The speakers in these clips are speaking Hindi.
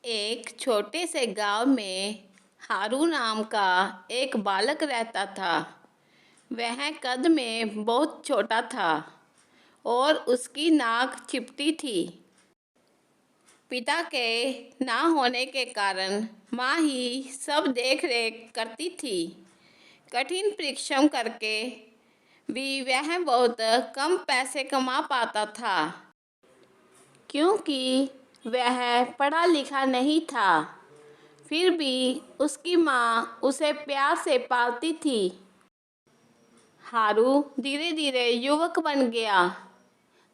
एक छोटे से गांव में हारू नाम का एक बालक रहता था। वह कद में बहुत छोटा था और उसकी नाक चिपटी थी। पिता के ना होने के कारण माँ ही सब देख रेख करती थी। कठिन परिश्रम करके भी वह बहुत कम पैसे कमा पाता था, क्योंकि वह पढ़ा लिखा नहीं था। फिर भी उसकी माँ उसे प्यार से पालती थी। हारू धीरे धीरे युवक बन गया।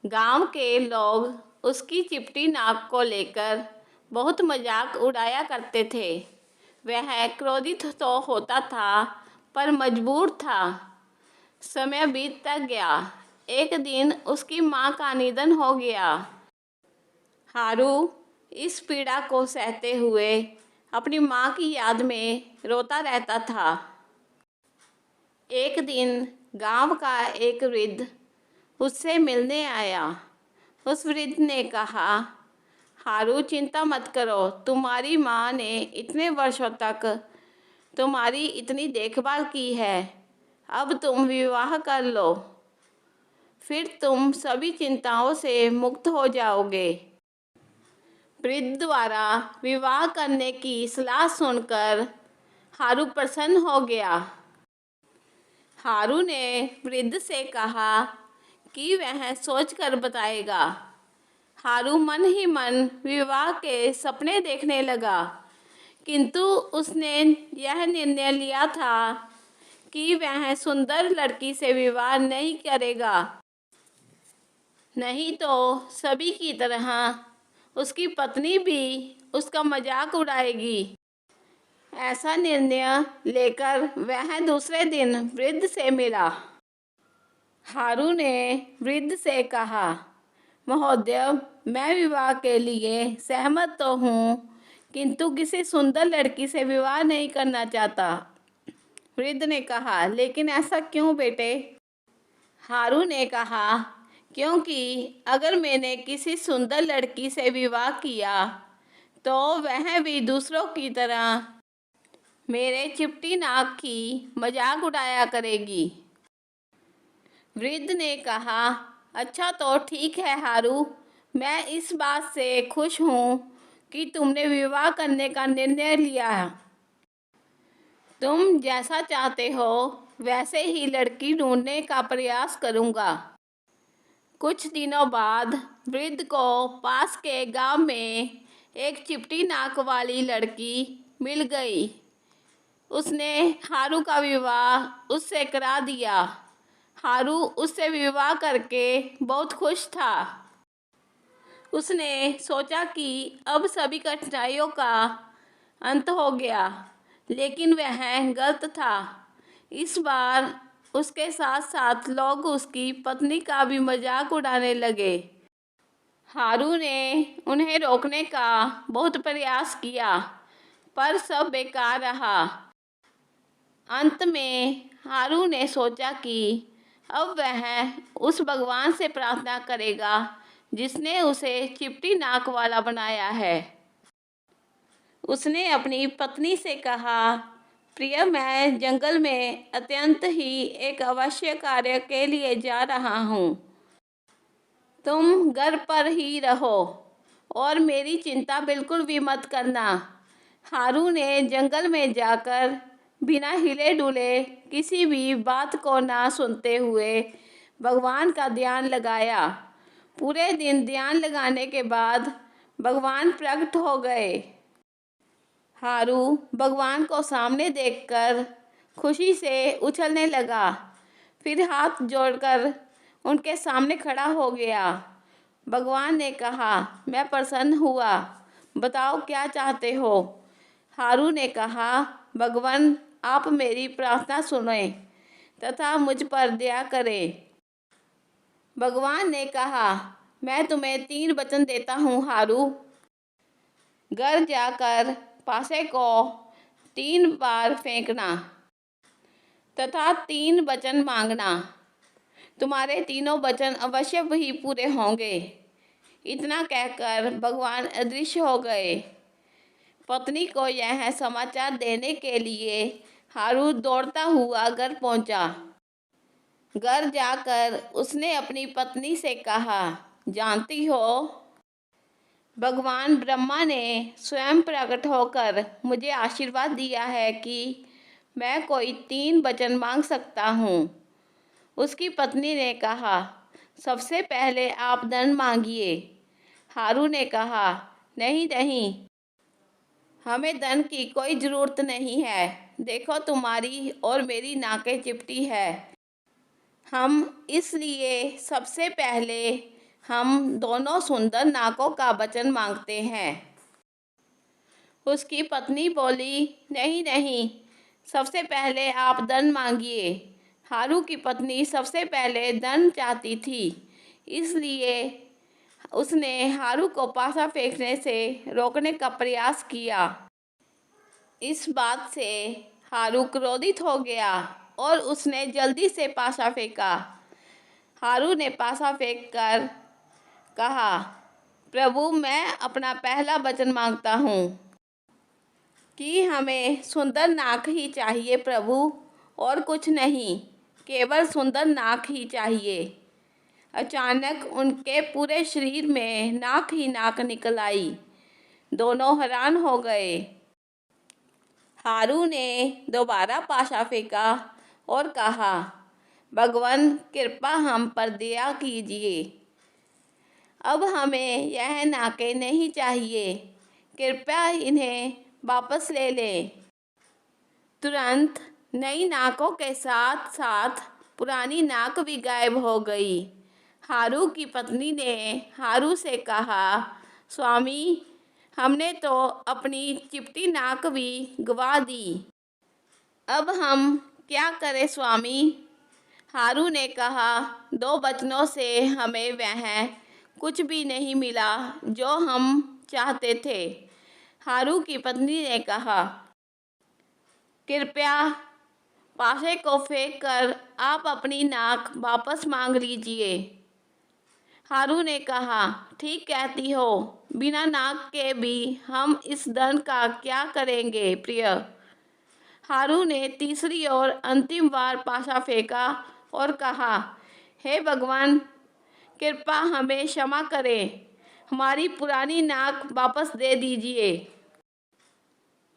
गांव के लोग उसकी चिपटी नाक को लेकर बहुत मजाक उड़ाया करते थे। वह क्रोधित तो होता था, पर मजबूर था। समय बीतता गया। एक दिन उसकी माँ का निधन हो गया। हारू इस पीड़ा को सहते हुए अपनी माँ की याद में रोता रहता था। एक दिन गांव का एक वृद्ध उससे मिलने आया। उस वृद्ध ने कहा, हारू चिंता मत करो, तुम्हारी माँ ने इतने वर्षों तक तुम्हारी इतनी देखभाल की है। अब तुम विवाह कर लो, फिर तुम सभी चिंताओं से मुक्त हो जाओगे। वृद्ध द्वारा विवाह करने की सलाह सुनकर हारू प्रसन्न हो गया। हारू ने वृद्ध से कहा कि वह सोचकर बताएगा। हारू मन ही मन विवाह के सपने देखने लगा, किंतु उसने यह निर्णय लिया था कि वह सुंदर लड़की से विवाह नहीं करेगा, नहीं तो सभी की तरह उसकी पत्नी भी उसका मजाक उड़ाएगी। ऐसा निर्णय लेकर वह दूसरे दिन वृद्ध से मिला। हारू ने वृद्ध से कहा, महोदय, मैं विवाह के लिए सहमत तो हूँ, किंतु किसी सुंदर लड़की से विवाह नहीं करना चाहता। वृद्ध ने कहा, लेकिन ऐसा क्यों बेटे? हारू ने कहा, क्योंकि अगर मैंने किसी सुंदर लड़की से विवाह किया तो वह भी दूसरों की तरह मेरे चिपटी नाक की मजाक उड़ाया करेगी। वृद्ध ने कहा, अच्छा तो ठीक है हारू, मैं इस बात से खुश हूँ कि तुमने विवाह करने का निर्णय लिया। तुम जैसा चाहते हो वैसे ही लड़की ढूंढने का प्रयास करूँगा। कुछ दिनों बाद वृद्ध को पास के गांव में एक चिपटी नाक वाली लड़की मिल गई। उसने हारू का विवाह उससे करा दिया। हारू उससे विवाह करके बहुत खुश था। उसने सोचा कि अब सभी कठिनाइयों का अंत हो गया, लेकिन वह गलत था। इस बार उसके साथ साथ लोग उसकी पत्नी का भी मजाक उड़ाने लगे। हारू ने उन्हें रोकने का बहुत प्रयास किया, पर सब बेकार रहा। अंत में हारू ने सोचा कि अब वह उस भगवान से प्रार्थना करेगा जिसने उसे चिपटी नाक वाला बनाया है। उसने अपनी पत्नी से कहा, प्रिय, मैं जंगल में अत्यंत ही एक आवश्यक कार्य के लिए जा रहा हूँ। तुम घर पर ही रहो और मेरी चिंता बिल्कुल भी मत करना। हारू ने जंगल में जाकर बिना हिले डुले किसी भी बात को ना सुनते हुए भगवान का ध्यान लगाया। पूरे दिन ध्यान लगाने के बाद भगवान प्रकट हो गए। हारू भगवान को सामने देखकर खुशी से उछलने लगा। फिर हाथ जोड़कर उनके सामने खड़ा हो गया। भगवान ने कहा, मैं प्रसन्न हुआ, बताओ क्या चाहते हो? हारू ने कहा, भगवान, आप मेरी प्रार्थना सुनें तथा मुझ पर दया करें। भगवान ने कहा, मैं तुम्हें 3 वचन देता हूँ हारू। घर जाकर पासे को 3 बार फेंकना तथा 3 वचन मांगना। तुम्हारे तीनों वचन अवश्य ही पूरे होंगे। इतना कहकर भगवान अदृश्य हो गए। पत्नी को यह समाचार देने के लिए हारू दौड़ता हुआ घर पहुंचा। घर जाकर उसने अपनी पत्नी से कहा, जानती हो, भगवान ब्रह्मा ने स्वयं प्रकट होकर मुझे आशीर्वाद दिया है कि मैं कोई 3 वचन मांग सकता हूँ। उसकी पत्नी ने कहा, सबसे पहले आप धन मांगिए। हारू ने कहा, नहीं नहीं, हमें धन की कोई ज़रूरत नहीं है। देखो, तुम्हारी और मेरी नाकें चिपटी है। हम इसलिए सबसे पहले हम दोनों सुंदर नाकों का वचन मांगते हैं। उसकी पत्नी बोली, नहीं नहीं, सबसे पहले आप धन मांगिए। हारू की पत्नी सबसे पहले धन चाहती थी, इसलिए उसने हारू को पासा फेंकने से रोकने का प्रयास किया। इस बात से हारू क्रोधित हो गया और उसने जल्दी से पासा फेंका। हारू ने पासा फेंककर कहा, प्रभु, मैं अपना पहला वचन मांगता हूँ कि हमें सुंदर नाक ही चाहिए प्रभु, और कुछ नहीं, केवल सुंदर नाक ही चाहिए। अचानक उनके पूरे शरीर में नाक ही नाक निकल आई। दोनों हैरान हो गए। हारू ने दोबारा पासा फेंका और कहा, भगवान, कृपा हम पर दया कीजिए। अब हमें यह नाकें नहीं चाहिए, कृपया इन्हें वापस ले लें। तुरंत नई नाकों के साथ साथ पुरानी नाक भी गायब हो गई। हारू की पत्नी ने हारू से कहा, स्वामी, हमने तो अपनी चिपटी नाक भी गंवा दी। अब हम क्या करें स्वामी? हारू ने कहा, 2 वचनों से हमें वह कुछ भी नहीं मिला जो हम चाहते थे। हारू की पत्नी ने कहा, कृपया पासे को फेंक कर आप अपनी नाक वापस मांग लीजिए। हारू ने कहा, ठीक कहती हो, बिना नाक के भी हम इस धन का क्या करेंगे प्रिय। हारू ने तीसरी और अंतिम बार पासा फेंका और कहा, हे भगवान, कृपया हमें क्षमा करें, हमारी पुरानी नाक वापस दे दीजिए।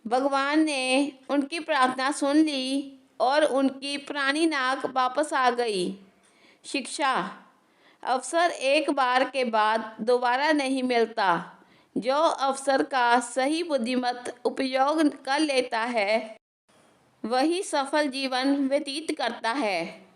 भगवान ने उनकी प्रार्थना सुन ली और उनकी पुरानी नाक वापस आ गई। शिक्षा: अवसर एक बार के बाद दोबारा नहीं मिलता। जो अवसर का सही बुद्धिमत उपयोग कर लेता है, वही सफल जीवन व्यतीत करता है।